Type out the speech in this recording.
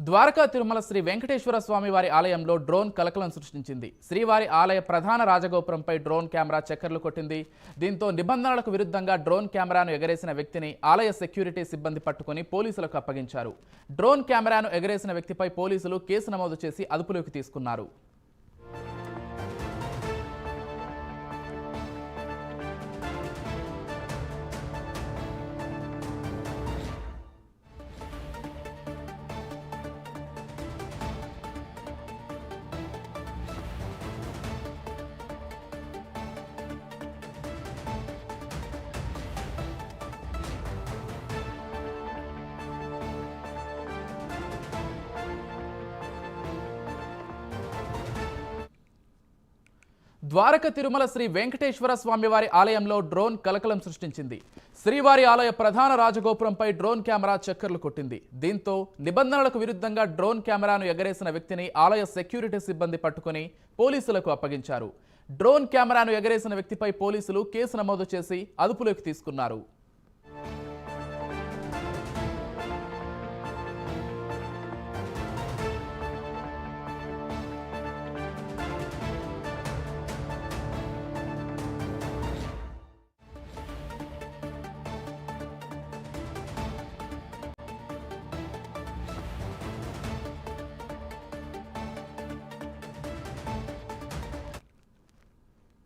ద్వారకా తిరుమల శ్రీ వెంకటేశ్వర స్వామి వారి ఆలయంలో డ్రోన్ కలకలం సృష్టించింది. శ్రీవారి ఆలయ ప్రధాన రాజగోపురంపై డ్రోన్ కెమెరా చక్కర్లు కొట్టింది. దీంతో నిబంధనలకు విరుద్ధంగా డ్రోన్ కెమెరాను ఎగరేసిన వ్యక్తిని ఆలయ సెక్యూరిటీ సిబ్బంది పట్టుకుని పోలీసులకు అప్పగించారు. డ్రోన్ కెమెరాను ఎగరేసిన వ్యక్తిపై పోలీసులు కేసు నమోదు చేసి అదుపులోకి తీసుకున్నారు. ద్వారక తిరుమల శ్రీ వెంకటేశ్వర స్వామి వారి ఆలయంలో డ్రోన్ కలకలం సృష్టించింది. శ్రీవారి ఆలయ ప్రధాన రాజగోపురంపై డ్రోన్ కెమెరా చక్కర్లు కొట్టింది. దీంతో నిబంధనలకు విరుద్ధంగా డ్రోన్ కెమెరాను ఎగరేసిన వ్యక్తిని ఆలయ సెక్యూరిటీ సిబ్బంది పట్టుకుని పోలీసులకు అప్పగించారు. డ్రోన్ కెమెరాను ఎగరేసిన వ్యక్తిపై పోలీసులు కేసు నమోదు చేసి అదుపులోకి తీసుకున్నారు.